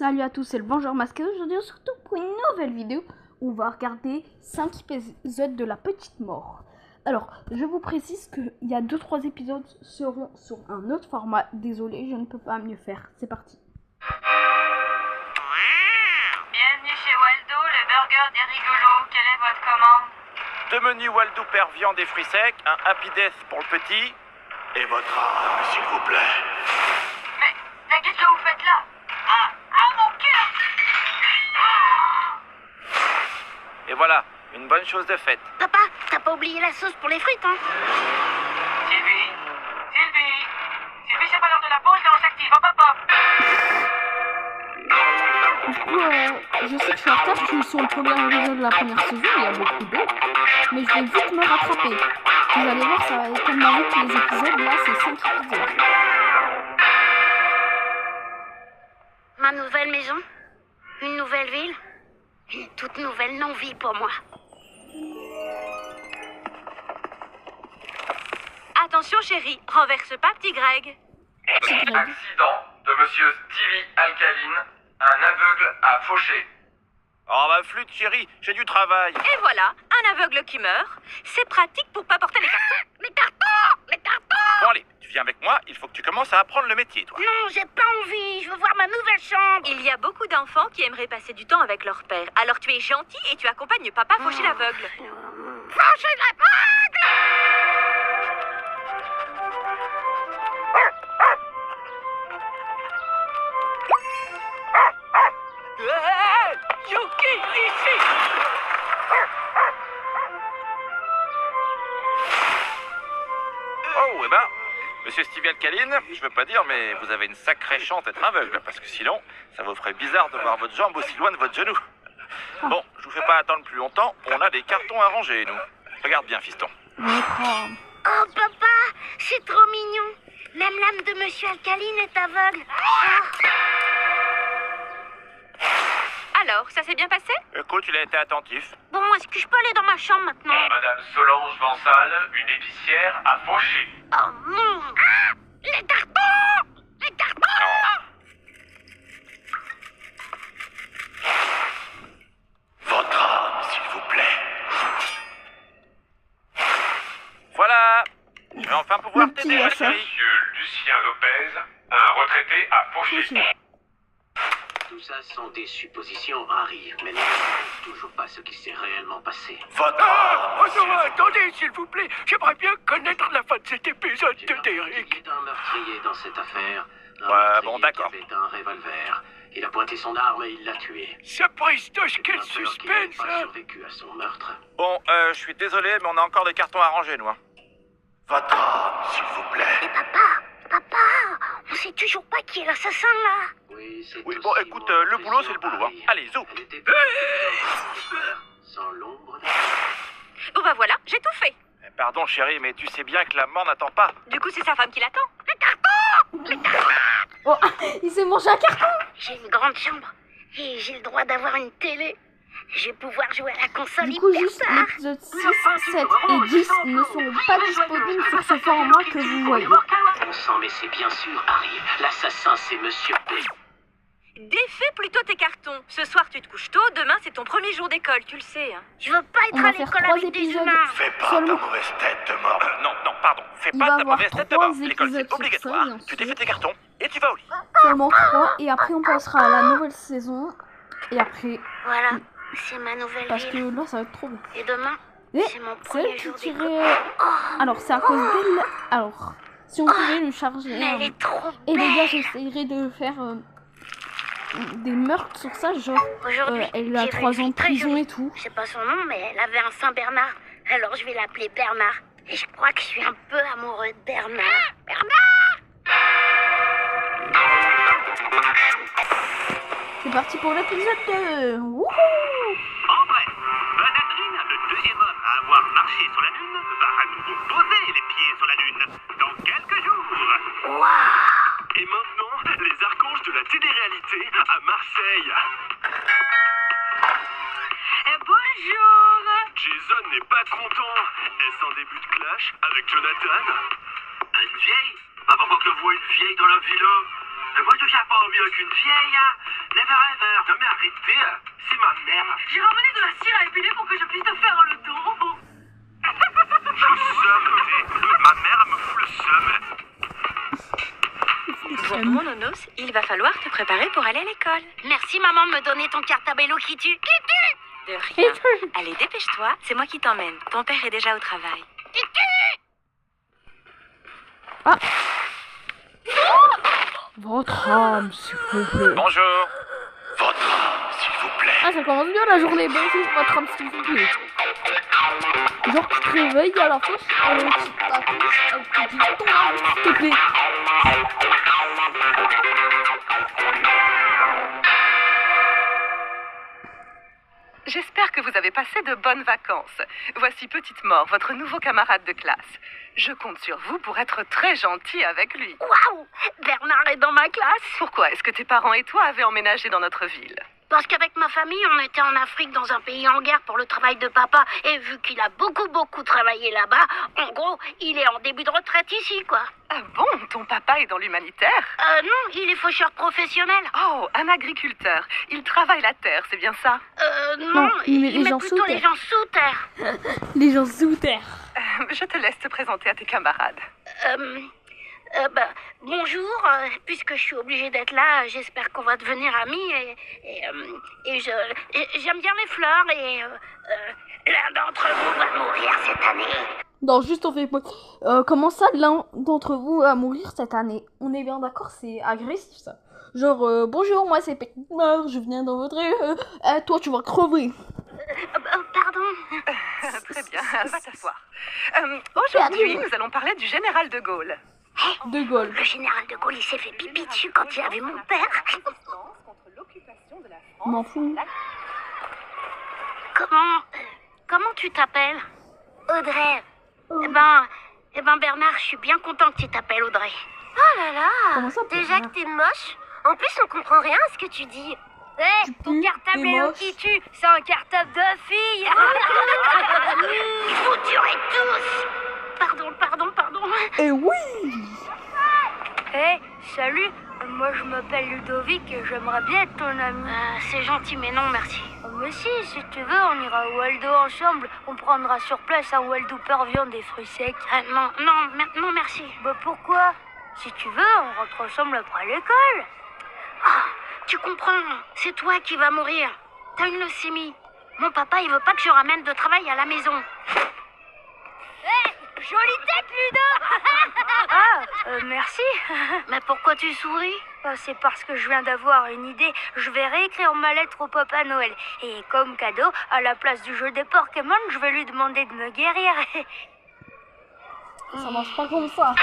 Salut à tous, c'est le Vengeur Masqué. Aujourd'hui on se retrouve pour une nouvelle vidéo où on va regarder 5 épisodes de La Petite Mort. Alors, je vous précise qu'il y a 2-3 épisodes seront sur un autre format. Désolé, je ne peux pas mieux faire. C'est parti. Bienvenue chez Waldo, le burger des rigolos. Quelle est votre commande? 2 menus Waldo père viande et fruits secs, un Happy Death pour le petit. Et votre âme, s'il vous plaît. Mais qu'est-ce que vous faites là? Ah mon cœur! Et voilà, une bonne chose de faite. Papa, t'as pas oublié la sauce pour les frites, hein? Sylvie, c'est pas l'heure de la pause, là on s'active, hop hop hop. Du coup, je sais que je suis en retard, je suis sur le premier épisode de la première saison, il y a beaucoup d'autres. Mais je vais vite me rattraper. Vous allez voir, ça va être tellement vite les épisodes. Là, c'est 5 épisodes. Ma nouvelle maison, une nouvelle ville, une toute nouvelle non-vie pour moi. Attention chérie, renverse pas petit Greg. Accident de monsieur Stevie Alcaline, un aveugle à Fauché. Oh bah flûte chérie, j'ai du travail. Et voilà, un aveugle qui meurt. C'est pratique pour pas porter les cartons. Les cartons! Les cartons! Bon allez, tu viens avec moi, il faut que tu commences à apprendre le métier toi. Non, j'ai pas envie, je veux voir ma nouvelle chambre. Il y a beaucoup d'enfants qui aimeraient passer du temps avec leur père. Alors tu es gentil et tu accompagnes papa faucher l'aveugle. Faucher l'aveugle! Yuki, ici. Oh, eh ben, monsieur Stevie Alcaline, je veux pas dire, mais vous avez une sacrée chance d'être aveugle, parce que sinon, ça vous ferait bizarre de voir votre jambe aussi loin de votre genou. Bon, je vous fais pas attendre plus longtemps, on a des cartons à ranger, nous. Regarde bien, fiston. Oh, papa, c'est trop mignon. Même l'âme de monsieur Alcaline est aveugle. Oh. Alors, ça s'est bien passé? Écoute, il a été attentif. Bon, est-ce que je peux aller dans ma chambre maintenant? Madame Solange Vansal, une épicière à Fauché. Oh non! Ah! Les cartons! Les cartons! Votre âme, s'il vous plaît. Voilà. Je vais enfin pouvoir Le petit t'aider, ma achat. chérie. Monsieur Lucien Lopez, un retraité à Fauché. Tout ça sont des suppositions, Harry, mais nous ne savons toujours pas ce qui s'est réellement passé. Votre âme, s'il vous plaît. Attendez, s'il vous plaît, j'aimerais bien connaître la fin de cet épisode Il y a un meurtrier dans cette affaire. Un Ouais, meurtrier bon, d'accord. qui avait un revolver. Il a pointé son arme et il l'a tué. Sapristoche, J'ai bien peur qu'il n'ait pas survécu à son meurtre. Bon, je suis désolé, mais on a encore des cartons à ranger, nous. Hein. Votre âme, s'il vous plaît. Papa, on sait toujours pas qui est l'assassin là. Oui, c'est Oui, aussi bon, écoute, mon le boulot, c'est le impression, boulot. Hein. Harry. Allez, zou. Elle était plus sans l'ombre de... Bon bah voilà, j'ai tout fait. Pardon, chérie, mais tu sais bien que la mort n'attend pas. Du coup, c'est sa femme qui l'attend. Oh, il s'est mangé un carton. J'ai une grande chambre et j'ai le droit d'avoir une télé. Je vais pouvoir jouer à la console Du coup, hyper juste tard. l'épisode 6, 7 et 10 ne sont pas disponibles sur ce format que vous voyez. Bon sang, mais c'est bien sûr, Harry. L'assassin, c'est Monsieur P. Défais plutôt tes cartons. Ce soir, tu te couches tôt. Demain, c'est ton premier jour d'école, tu le sais. Hein. Je veux pas être On à va faire l'école 3 avec des épisodes. humains. Fais pas Seulement- ta mauvaise tête de mort. Non, pardon. Fais Il pas va ta avoir mauvaise tête de 3 mort. L'école, épisodes c'est sur obligatoire. ça, et Tu t'es fait ensuite- tes cartons et tu vas au lit. Seulement 3 et après on passera à la nouvelle saison. Et après, Voilà, c'est ma nouvelle parce que ville. là ça va être trop bien. Et demain, Et c'est mon c'est premier elle qui jour d'école. tirait. Alors c'est à cause d'elle. Alors, si on pouvait le charger. Mais elle est trop Et les gars, belle. j'essayerai de faire des meurtres sur ça, genre Aujourd'hui, elle a j'ai vu 3 une ans fille de très prison jolie. et tout. Je sais pas son nom, mais elle avait un Saint-Bernard. Alors je vais l'appeler Bernard. Et je crois que je suis un peu amoureux de Bernard. C'est parti pour l'épisode 2. Wouhou! En bref, Buzz Aldrin, le deuxième homme à avoir marché sur la Lune, va à nouveau poser les pieds sur la Lune dans quelques jours. Et maintenant, les archanges de la télé-réalité à Marseille. Bonjour. Jason n'est pas content. Est-ce un début de clash avec Jonathan? Une vieille? Ah, pourquoi que le voit une vieille dans la villa? Mais moi, je touche pas au mien. mieux qu'une vieille. Never ever. Non mais arrêtez, c'est ma mère. J'ai ramené de la cire à épiler pour que je puisse te faire le dos. Je le seum. Ma mère elle me fout le seum. Bon, mon nonos, il va falloir te préparer pour aller à l'école. Merci maman de me donner ton cartable Hello Kitty. De rien. Allez, dépêche-toi, c'est moi qui t'emmène. Ton père est déjà au travail. Votre âme, s'il vous plaît. Bonjour. Votre âme, s'il vous plaît. Ah, ça commence bien la journée. Bonjour, votre âme, s'il vous plaît. Genre, tu te réveilles à la fois, un petit tapis, un petit ton, s'il te plaît. J'espère que vous avez passé de bonnes vacances. Voici Petite Mort, votre nouveau camarade de classe. Je compte sur vous pour être très gentil avec lui. Waouh, Bernard est dans ma classe. Pourquoi est-ce que tes parents et toi avez emménagé dans notre ville? Parce qu'avec ma famille, on était en Afrique dans un pays en guerre pour le travail de papa. Et vu qu'il a beaucoup travaillé là-bas, en gros, il est en début de retraite ici, quoi. Ah bon? Ton papa est dans l'humanitaire? Non, il est faucheur professionnel. Oh, un agriculteur. Il travaille la terre, c'est bien ça? Non, il met les met gens plutôt sous les terre. gens sous terre. Les gens sous terre. Je te laisse te présenter à tes camarades. Bonjour, puisque je suis obligée d'être là, j'espère qu'on va devenir amis j'aime bien les fleurs et l'un d'entre vous va mourir cette année. Non, juste on fait... comment ça, l'un d'entre vous va mourir cette année? On est bien d'accord, c'est agressif ça. Genre, bonjour, moi c'est Petite Mort, je viens dans votre... toi tu vas crever. Pardon. Très bien, va t'asseoir. Aujourd'hui, nous allons parler du général de Gaulle. De Gaulle. Le général de Gaulle, il s'est fait pipi dessus quand il a vu mon père. M'en fous. Comment tu t'appelles? Audrey. Eh ben Bernard, je suis bien content que tu t'appelles Audrey. Oh là là. Comment ça, Déjà Bernard? que t'es moche. En plus, on comprend rien à ce que tu dis. Tu Ton pues, cartable t'es Hello moche. Kitty, c'est un cartable de fille. Vous durez tous. Pardon. Eh oui. Salut. Moi, je m'appelle Ludovic et j'aimerais bien être ton ami. C'est gentil, mais non, merci. Mais si tu veux, on ira au Waldo ensemble. On prendra sur place un Waldo viande et fruits secs. Non, merci. Bah pourquoi? Si tu veux, on rentre ensemble après l'école. Ah, tu comprends, c'est toi qui vas mourir. T'as une leucémie. Mon papa, il veut pas que je ramène de travail à la maison. Jolie tête, Ludo. Merci. Mais pourquoi tu souris? C'est parce que je viens d'avoir une idée. Je vais réécrire ma lettre au Papa Noël. Et comme cadeau, à la place du jeu des Pokémon, je vais lui demander de me guérir. Ça marche pas comme ça.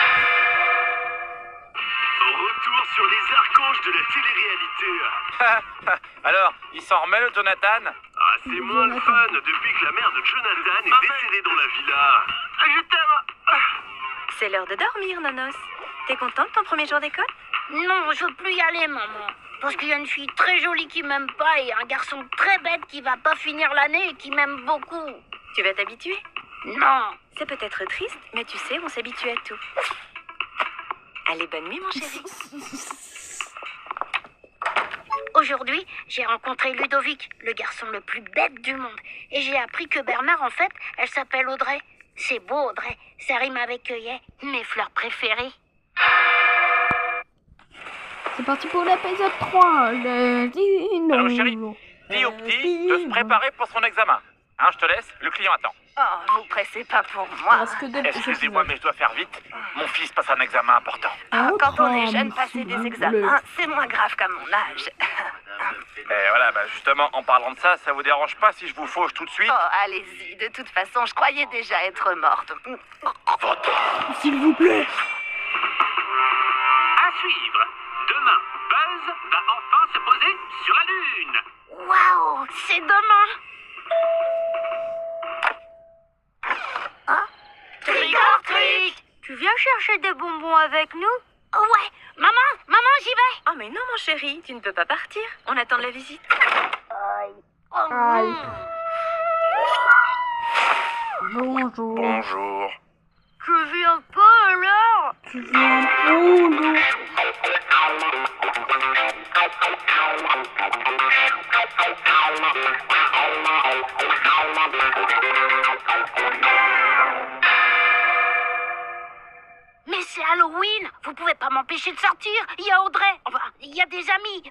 Retour sur les archanges de la télé-réalité. Alors, il s'en remet le Jonathan? Ah, c'est moins le fun depuis que la mère de Jonathan est décédée dans la villa. Je t'aime. C'est l'heure de dormir, Nonos. T'es content de ton premier jour d'école? Non, je veux plus y aller, maman. Parce qu'il y a une fille très jolie qui m'aime pas et un garçon très bête qui va pas finir l'année et qui m'aime beaucoup. Tu vas t'habituer? Non. C'est peut-être triste, mais tu sais, on s'habitue à tout. Allez, bonne nuit, mon chéri. Aujourd'hui, j'ai rencontré Ludovic, le garçon le plus bête du monde. Et j'ai appris que Bernard, en fait, elle s'appelle Audrey. C'est beau, Audrey. Ça rime avec œillet, mes fleurs préférées. C'est parti pour l'épisode 3. Le dino. Alors, chérie, dis au petit de se préparer pour son examen. Hein, je te laisse, le client attend. Oh, vous pressez pas pour moi. Parce que depuis Excusez-moi, mais je dois faire vite. Mon fils passe un examen important. Quand on est jeune, passer des examens, c'est moins grave qu'à mon âge. Et voilà, justement, en parlant de ça, ça vous dérange pas si je vous fauche tout de suite? Oh, allez-y. De toute façon, je croyais déjà être morte. Votre âme. S'il vous plaît. À suivre. Demain, Buzz va enfin se poser sur la Lune. Waouh, c'est demain. Trick or treat. Tu viens chercher des bonbons avec nous? Ouais. Maman, j'y vais. Oh, mais non, mon chéri, tu ne peux pas partir. On attend de la visite. Aïe. Bonjour. Bonjour. Je viens pas alors. Tu viens où, nous? il y a des amis,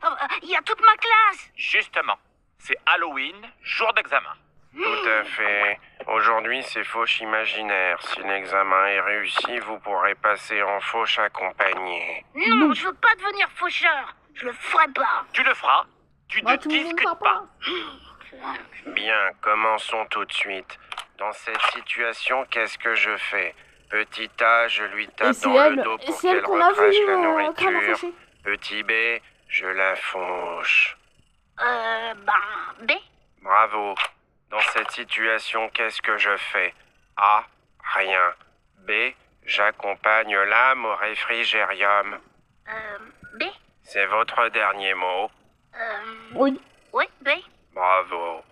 il y a toute ma classe. Justement, c'est Halloween, jour d'examen. Tout à fait. Aujourd'hui, c'est fauche imaginaire. Si l'examen est réussi, vous pourrez passer en fauche accompagnée. Non, je veux pas devenir faucheur. Je le ferai pas. Tu le feras. Tu Bah, ne tout le monde discutes fera pas. Bien, commençons tout de suite. Dans cette situation, qu'est-ce que je fais? Petit A, je lui Et tape c'est dans le elle, dos et pour c'est elle qu'elle qu'on a recrache vu la Crâne nourriture. Fauché. Petit B, je la fauche. B. Bravo. Dans cette situation, qu'est-ce que je fais? A, rien. B, j'accompagne l'âme au réfrigérium. B. C'est votre dernier mot. Oui. Oui, B. Bravo.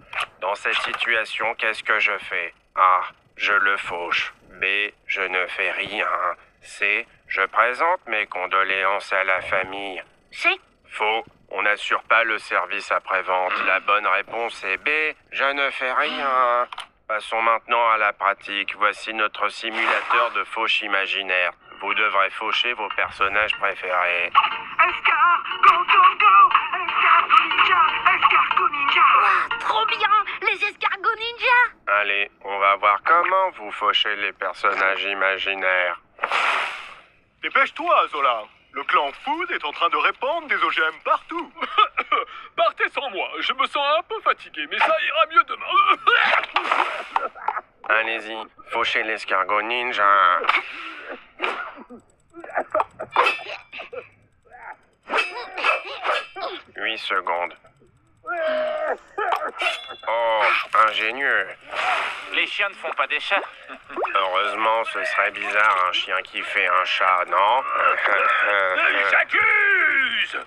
Dans cette situation, qu'est-ce que je fais? A, je le fauche. B, je ne fais rien. C, je présente mes condoléances à la famille. C. Faux. On n'assure pas le service après-vente. La bonne réponse est B, je ne fais rien. Passons maintenant à la pratique. Voici notre simulateur de fauche imaginaire. Vous devrez faucher vos personnages préférés. Escar, go, go, go! Escargot ninja! Escargot ninja! Ouah, trop bien, les escargots ninja. Allez, on va voir comment vous fauchez les personnages imaginaires. Dépêche-toi, Zola. Le clan Food est en train de répandre des OGM partout. Partez sans moi, je me sens un peu fatigué, mais ça ira mieux demain. Allez-y, fauchez l'escargot ninja. « 8 secondes. Oh, ingénieux. Les chiens ne font pas des chats. Heureusement, ce serait bizarre un chien qui fait un chat, non? J'accuse!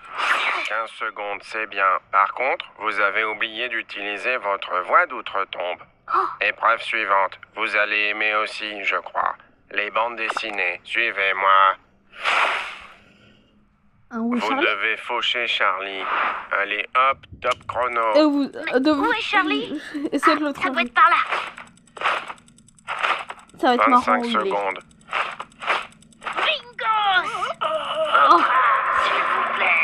15 secondes, c'est bien. Par contre, vous avez oublié d'utiliser votre voix d'outre-tombe. Épreuve suivante. Vous allez aimer aussi, je crois. Les bandes dessinées. Suivez-moi. Où est Vous Charlie? devez faucher Charlie. Allez, hop, top chrono. Et vous, Où est Charlie? Essayez de le Ça doit trouver. être par là. Ça va être marrant. 25 où il est. secondes. Bingo! Oh, S'il vous plaît.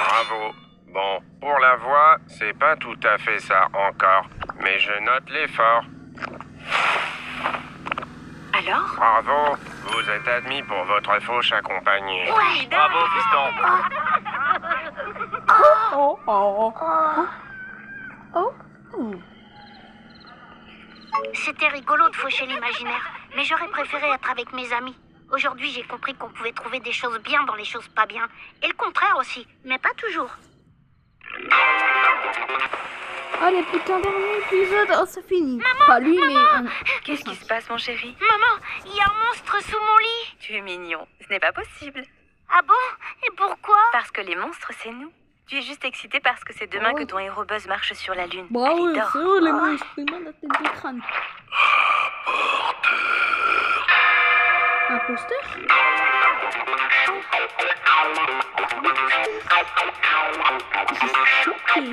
Bravo. Bon, pour la voix, c'est pas tout à fait ça encore. Mais je note l'effort. Alors? Bravo. Vous êtes admis pour votre fauche accompagnée. Ouais. Bravo, fiston. oh, oh, oh. Oh. Oh. C'était rigolo de faucher l'imaginaire, mais j'aurais préféré être avec mes amis. Aujourd'hui, j'ai compris qu'on pouvait trouver des choses bien dans les choses pas bien. Et le contraire aussi, mais pas toujours. Allez, plus qu'un dernier épisode. Oh, c'est fini. Pas lui, mais... Qu'est-ce qui se passe, mon chéri? Maman, il y a un monstre sous mon lit. Tu es mignon. Ce n'est pas possible. Ah bon? Et pourquoi? Parce que les monstres, c'est nous. Tu es juste excité parce que c'est demain Oh. que ton héros Buzz marche sur la Lune. Bah Allez, oui, dors. c'est eux les monstres. Ils demandent la tête de crâne. Imposteur? Je suis choquée.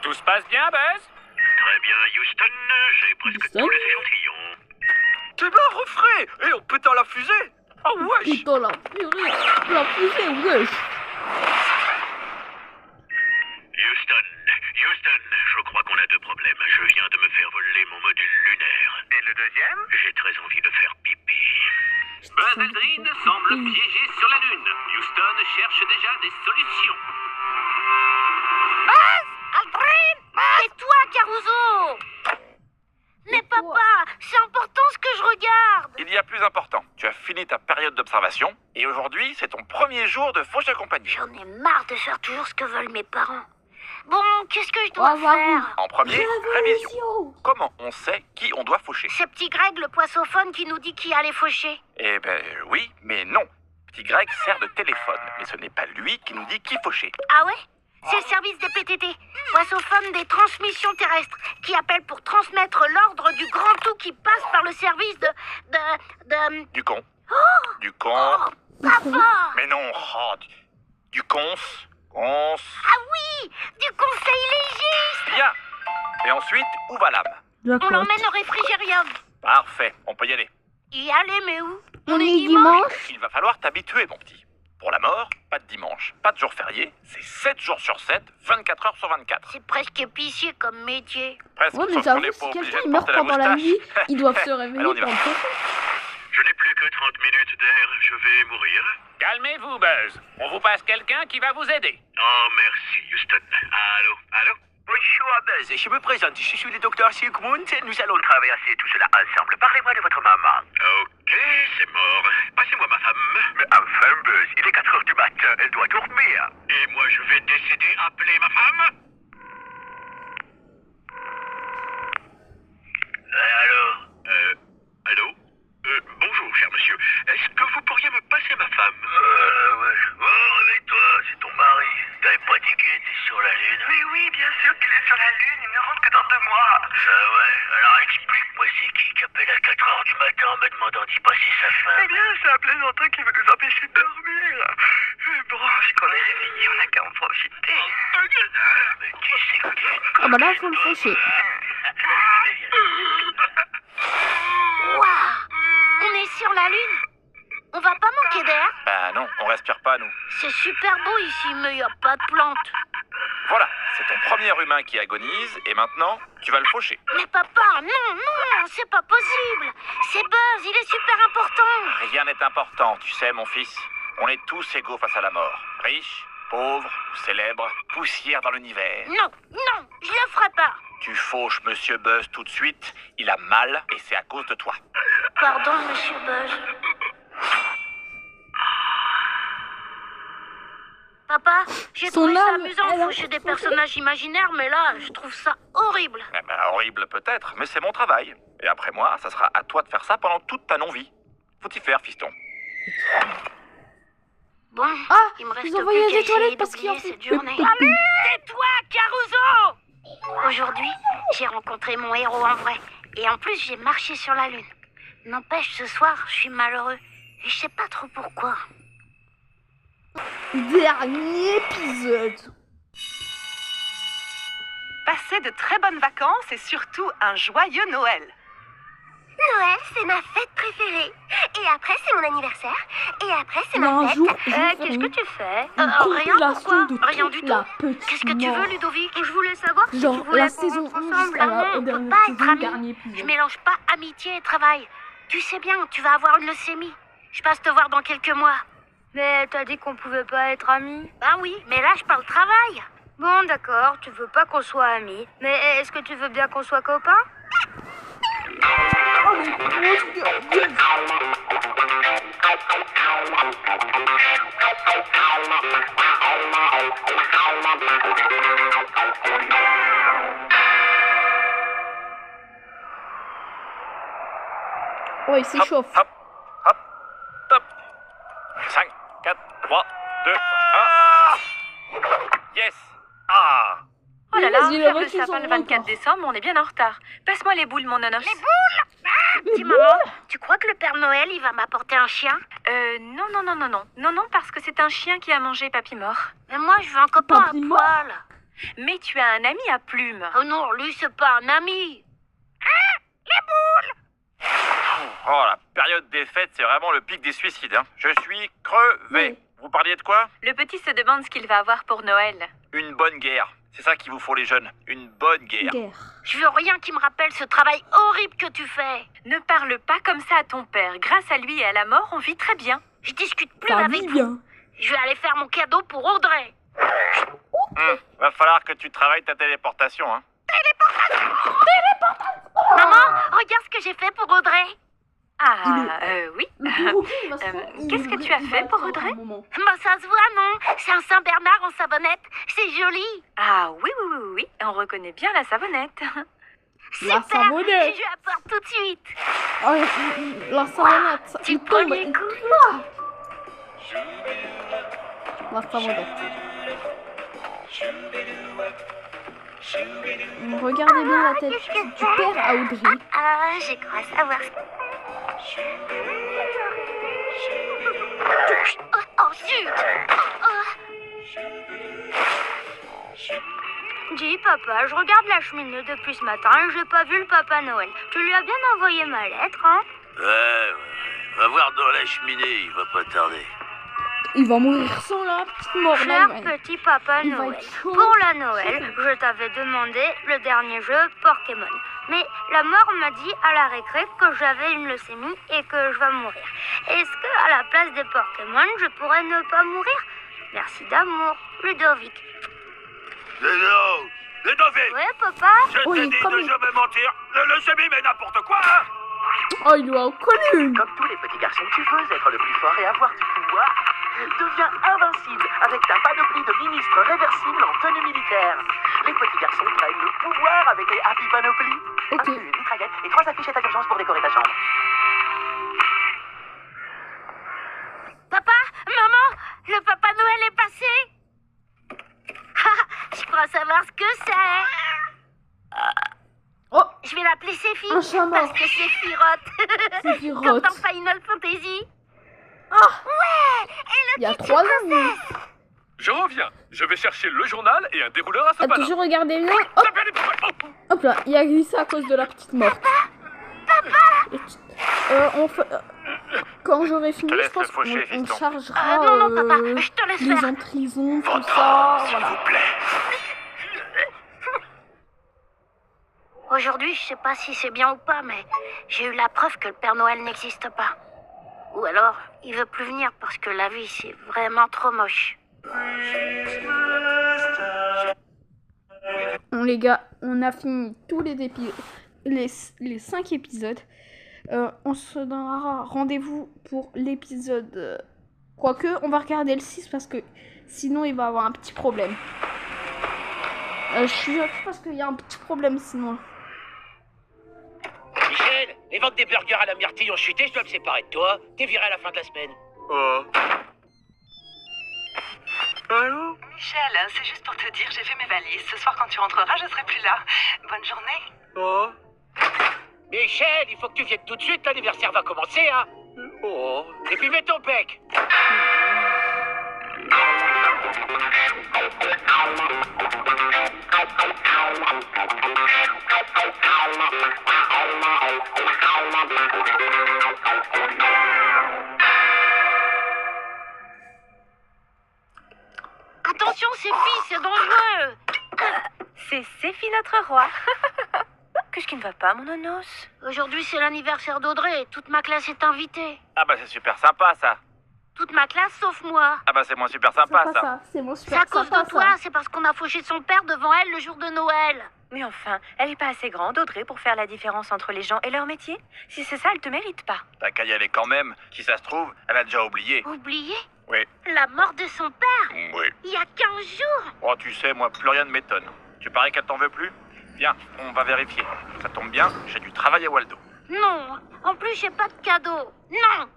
Tout se passe bien, Buzz? Très bien, Houston, j'ai presque Houston? tous les échantillons. T'es bien refrais. Et on pétard la fusée. Ah wesh. Putain, la purée. La fusée, wesh. Houston, je crois qu'on a deux problèmes. Je viens de me faire voler mon module lunaire. Et le deuxième? J'ai très envie de faire pipi. Buzz Aldrin semble piégé sur la Lune. Houston cherche déjà des solutions. C'est toi, Caruso! Mais papa, c'est important ce que je regarde. Il y a plus important. Tu as fini ta période d'observation et aujourd'hui, c'est ton premier jour de fauche accompagnée. J'en ai marre de faire toujours ce que veulent mes parents. Bon, qu'est-ce que je dois Au revoir. faire? En premier, révision. Révolution. Comment on sait qui on doit faucher? C'est petit Greg, le poissophone, qui nous dit qui allait faucher. Eh ben oui, mais non. Petit Greg sert de téléphone, mais ce n'est pas lui qui nous dit qui faucher. Ah ouais? C'est le service des PTT, poissophone des transmissions terrestres, qui appelle pour transmettre l'ordre du grand tout qui passe par le service de... Du con. Du con. Oh, papa! Mais non, du cons. Ah oui! Du conseil légiste! Bien. Et ensuite, où va l'âme? On D'accord. l'emmène au réfrigérium. Parfait, on peut y aller. Y aller, mais où? On est dimanche. Il va falloir t'habituer, mon petit. Pour la mort, pas de dimanche, pas de jour férié, c'est 7 jours sur 7, 24 heures sur 24. C'est presque épicier comme métier. Presque, Ouais, mais sauf qu'on j'avoue, n'est si pas obligé quelqu'un de il meurt porter la pendant la moustache. nuit, ils doivent se réveiller Allez, on y va. pour le faire. Je n'ai plus que 30 minutes d'air, je vais mourir. Calmez-vous, Buzz. On vous passe quelqu'un qui va vous aider. Oh, merci, Houston. Allô? Bonjour, Buzz. Je me présente, je suis le docteur Sigmund. Nous allons traverser tout cela ensemble. Parlez-moi de votre maman. Ok, c'est mort. Passez-moi ma femme. Mais enfin, Buzz, il est 4 heures du matin. Elle doit dormir. Et moi, je vais décider. Appelez ma femme. Allô? Bonjour, cher monsieur. Est-ce que vous pourriez me passer ma femme? Ouais. Oh, réveille-toi, c'est ton mari. T'avais pas dit qu'il était sur la Lune? Mais oui, bien sûr qu'il est sur la Lune. Il ne rentre que dans 2 mois. Ah ouais? Alors explique-moi, c'est qui appelle à 4 heures du matin en me demandant d'y passer sa femme? Eh bien, c'est un plaisantin qui veut nous empêcher de dormir. Bon, puisqu'on est réveillés, on n'a qu'à en profiter. Mais qui c'est qui? Ah bah là, faut le faucher. Waouh! On est sur la Lune. On va pas manquer d'air. Bah non, on respire pas, nous. C'est super beau ici, mais y a pas de plantes. Voilà, c'est ton premier humain qui agonise, et maintenant, tu vas le faucher. Mais papa, non, c'est pas possible. C'est Buzz, il est super important. Rien n'est important, tu sais, mon fils. On est tous égaux face à la mort. Riches, pauvres, célèbres, poussière dans l'univers. Non, je le ferai pas. Tu fauches Monsieur Buzz tout de suite, il a mal, et c'est à cause de toi. Pardon, monsieur Buzz. Papa, j'ai Son trouvé ça âme, amusant elle de a faucher des fauché. personnages imaginaires, mais là, je trouve ça horrible. Eh ben, horrible peut-être, mais c'est mon travail. Et après moi, ça sera à toi de faire ça pendant toute ta non-vie. Faut y faire, fiston. Bon, Ah, il me reste ils ont plus envoyé qu'à des essayer toilettes parce qu'il y a d'oublier cette journée. Tais-toi, Caruso! Aujourd'hui, j'ai rencontré mon héros en vrai. Et en plus, j'ai marché sur la Lune. N'empêche, ce soir, je suis malheureux. Et je sais pas trop pourquoi. Dernier épisode. Passez de très bonnes vacances et surtout un joyeux Noël. Noël, c'est ma fête préférée. Et après, c'est mon anniversaire. Et après, c'est Il y a un jour, Qu'est-ce que tu fais une Rien, pourquoi compilation de Rien toute du tout. la petite Qu'est-ce que tu mort. veux, Ludovic? Je voulais savoir si tu Genre voulais la qu'on saison rentre 11 ensemble. à Non, la on peut dernière pas être saison, amis. dernier épisode. Je mélange pas amitié et travail. Tu sais bien, tu vas avoir une leucémie. Je passe te voir dans quelques mois. Mais t'as dit qu'on pouvait pas être amis. Ben oui, mais là, je parle travail. Bon, d'accord, tu veux pas qu'on soit amis. Mais est-ce que tu veux bien qu'on soit copains? Oh, les grosses gueules. Oh, il s'échauffe. Hop, top. 5, 4, 3, 2, 1. Yes. Ah. Oh là là, Vas-y, faire le le requis sapin sont le 24 encore. décembre, on est bien en retard. Passe-moi les boules, mon nonos. Les boules Dis maman, tu crois que le Père Noël, il va m'apporter un chien? Non, parce que c'est un chien qui a mangé Papy mort. Mais moi, je veux un copain à Papy mort? poil. Mais tu as un ami à plumes. Oh non, lui, c'est pas un ami. Oh, la période des fêtes, c'est vraiment le pic des suicides. Hein. Je suis crevé. Oui. Vous parliez de quoi? Le petit se demande ce qu'il va avoir pour Noël. Une bonne guerre. C'est ça qu'il vous faut, les jeunes. Une bonne guerre. Guerre. Je veux rien qui me rappelle ce travail horrible que tu fais. Ne parle pas comme ça à ton père. Grâce à lui et à la mort, on vit très bien. Je discute plus Ça avec vit vous. bien. Je vais aller faire mon cadeau pour Audrey. Va falloir que tu travailles ta téléportation. Hein. Maman, regarde ce que j'ai fait pour Audrey. Oui. Le perroquet, il va se qu'est-ce que tu as fait pour Audrey? Bah ça se voit, non? C'est un Saint-Bernard en savonnette. C'est joli. Ah oui, on reconnaît bien la savonnette. La Super. savonnette. Je apporte tout de suite. Oh, la savonnette. Du Il tombe. premier coup. La savonnette. Regardez bien la tête du père à Audrey. Ah, je crois savoir. Oh zut. Dis, papa, je regarde la cheminée depuis ce matin et j'ai pas vu le Papa Noël. Tu lui as bien envoyé ma lettre, hein? Ouais. Va voir dans la cheminée, il va pas tarder. Il va mourir sans la petite mort là. Cher il va- petit Papa il va Noël, être chaud. pour la Noël, je t'avais demandé le dernier jeu Pokémon. Mais la mort m'a dit à la récré que j'avais une leucémie et que je vais mourir. Est-ce que à la place des Pokémon, je pourrais ne pas mourir? Merci d'amour, Ludovic. Ludovic, Ouais, papa? je Oui, t'ai dit comme de il- jamais mentir. Le semi, mais n'importe quoi, hein. Oh, il lui a connu une. Comme tous les petits garçons, tu veux être le plus fort et avoir du pouvoir. Deviens invincible avec ta panoplie de ministres réversibles en tenue militaire. Les petits garçons prennent le pouvoir avec les Happy Panoply. Ok. Une mitraillette et 3 affichettes d'urgence pour décorer ta chambre. Papa? Maman? Le Papa Noël est passé? Je crois savoir ce que c'est. Oh, Je vais l'appeler Séphie Un chat mort. parce que c'est Sephiroth. Sephiroth. Comme dans Final Fantasy. ah, Ouais, et il y a 3 ans. Je reviens. Je vais chercher le journal et un dérouleur à A sopalin. toujours regardé bien. Hop, Tapez les poubelles. Oh. hop là, il a glissé à cause de la petite morte. On fait, quand j'aurai fini, te je laisse pense le faucher, qu'on fiston. chargera Ah, non, papa, je te laisse les faire. entr'isons, tout ça. Voilà. Aujourd'hui, je sais pas si c'est bien ou pas, mais j'ai eu la preuve que le Père Noël n'existe pas. Ou alors, il veut plus venir parce que la vie, c'est vraiment trop moche. Bon, les gars, on a fini tous les épisodes, les 5 épisodes. On se donnera rendez-vous pour l'épisode. Quoique, on va regarder le 6 parce que sinon il va avoir un petit problème. Je suis parce qu'il y a un petit problème sinon. Michel, les ventes des burgers à la myrtille ont chuté, je dois me séparer de toi. T'es viré à la fin de la semaine. Oh. Allô? Michel, c'est juste pour te dire, j'ai fait mes valises. Ce soir, quand tu rentreras, je serai plus là. Bonne journée. Oh. Michel, il faut que tu viennes tout de suite, l'anniversaire va commencer, hein. Oh. Et puis mets ton bec. Attention, Séphie, c'est dangereux. C'est Séphie, notre roi. Qu'est-ce qui ne va pas, mon nonos? Aujourd'hui, c'est l'anniversaire d'Audrey et toute ma classe est invitée. Ah bah c'est super sympa ça. Toute ma classe sauf moi. Ah bah c'est moins super C'est sympa pas ça. ça, c'est mon C'est super à cause sympa, de toi, c'est parce qu'on a fauché son père devant elle le jour de Noël. Mais enfin, elle est pas assez grande, Audrey, pour faire la différence entre les gens et leur métier. Si c'est ça, elle te mérite pas. T'as qu'à y aller quand même. Si ça se trouve, elle a déjà oublié. Oublié? Oui. La mort de son père? Oui. Il y a 15 jours? Oh tu sais, moi plus rien ne m'étonne. Tu paries qu'elle t'en veut plus? Viens, on va vérifier. Ça tombe bien, j'ai du travail à Waldo. Non, en plus j'ai pas de cadeau. Non.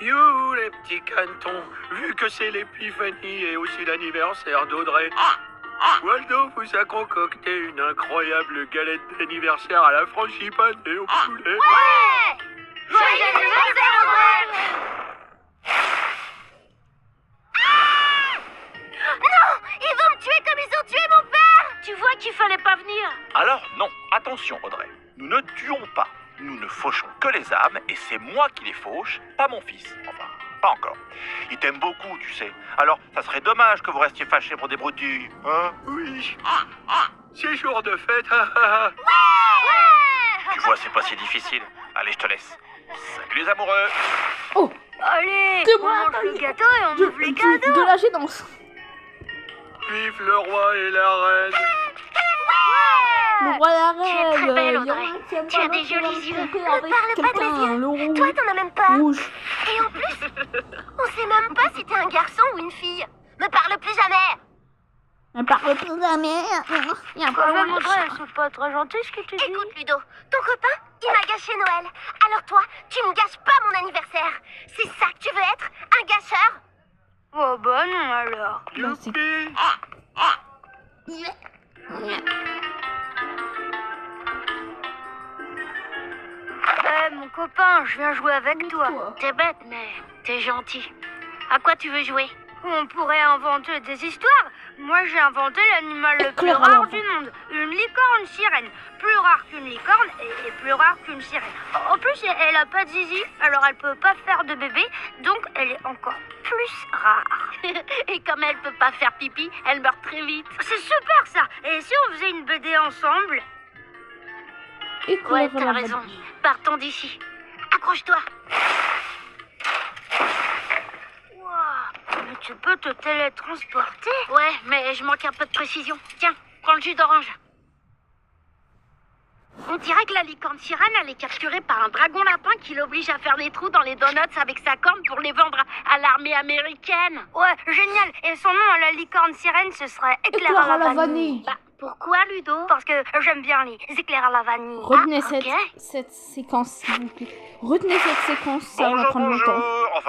You, les petits canetons, vu que c'est l'épiphanie et aussi l'anniversaire d'Audrey, Waldo vous a concocté une incroyable galette d'anniversaire à la frangipane et au poulet. Ouais! Joyeux anniversaire, Audrey! Non! Ils vont me tuer comme ils ont tué mon père! Tu vois qu'il fallait pas venir. Alors non, attention Audrey. Nous ne tuons pas. Nous ne fauchons que les âmes et c'est moi qui les fauche, pas mon fils. Enfin, pas encore. Il t'aime beaucoup, tu sais. Alors, ça serait dommage que vous restiez fâchés pour des broutilles. Hein? Oui. C'est jour de fête. Tu vois, c'est pas si difficile. Allez, je te laisse. Salut les amoureux. Oh, Allez, c'est on moi, mange le gâteau et on ouvre les de cadeaux. la gênance. Vive le roi et la reine. Le roi et la Tu es très reine. belle, Il y en a Audrey. un qui aime Tu pas as des l'autre, il va jolis se yeux. tromper Ne avec parle pas de quelqu'un, mes le rouge. Toi, t'en as même pas. Rouge. Et en plus, on sait même pas si t'es un garçon ou une fille. Me parle plus jamais. On parle plus jamais. Il y a un Quand même, problème. Audrey, c'est pas très gentil ce que tu dis. Écoute, Ludo, ton copain, il m'a gâché Noël. Alors toi, tu me gâches pas mon anniversaire. C'est ça que tu veux être, un gâcheur? Oh bah non alors. Bah, c'est- Mon copain, je viens jouer avec toi. toi. T'es bête, mais t'es gentil. À quoi tu veux jouer? On pourrait inventer des histoires, Moi j'ai inventé l'animal le plus Éclaire rare alors. du monde. Une licorne sirène. Plus rare qu'une licorne et plus rare qu'une sirène. En plus, elle a pas de zizi, alors elle peut pas faire de bébé, donc elle est encore plus rare. Et comme elle peut pas faire pipi, elle meurt très vite. C'est super ça. Et si on faisait une BD ensemble? Éclaire Ouais, t'as la raison. vanille. Partons d'ici. Accroche-toi. Wow, mais tu peux te télétransporter? Ouais, mais je manque un peu de précision. Tiens, prends le jus d'orange. On dirait que la licorne sirène, elle est capturée par un dragon lapin qui l'oblige à faire des trous dans les donuts avec sa corne pour les vendre à l'armée américaine. Ouais, génial. Et son nom à la licorne sirène, ce serait Éclair à la vanille. Bah, pourquoi, Ludo? Parce que j'aime bien les éclairs à la vanille. Retenez Ah, ok. cette séquence, s'il vous plaît. Retenez cette séquence, ça va Bonjour, prendre longtemps. bonjour.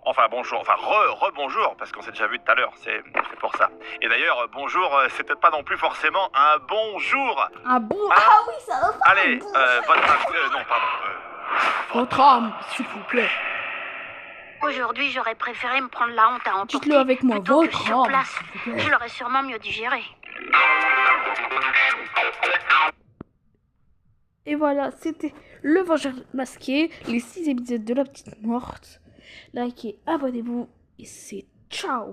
Enfin bonjour, enfin re-bonjour, parce qu'on s'est déjà vu tout à l'heure, c'est pour ça. Et d'ailleurs, bonjour, c'est peut-être pas non plus forcément un bonjour. Ah bon? Ah. Ah oui, ça va pas. Allez, votre âme, non, pardon. Votre âme, s'il vous plaît. Aujourd'hui, j'aurais préféré me prendre la honte à emporter Dites-le avec moi, plutôt que votre sur âme, place. s'il vous plaît. Je l'aurais sûrement mieux digéré. Et voilà, c'était le Vengeur masqué, les 6 épisodes de la petite morte. Likez, abonnez-vous et c'est ciao.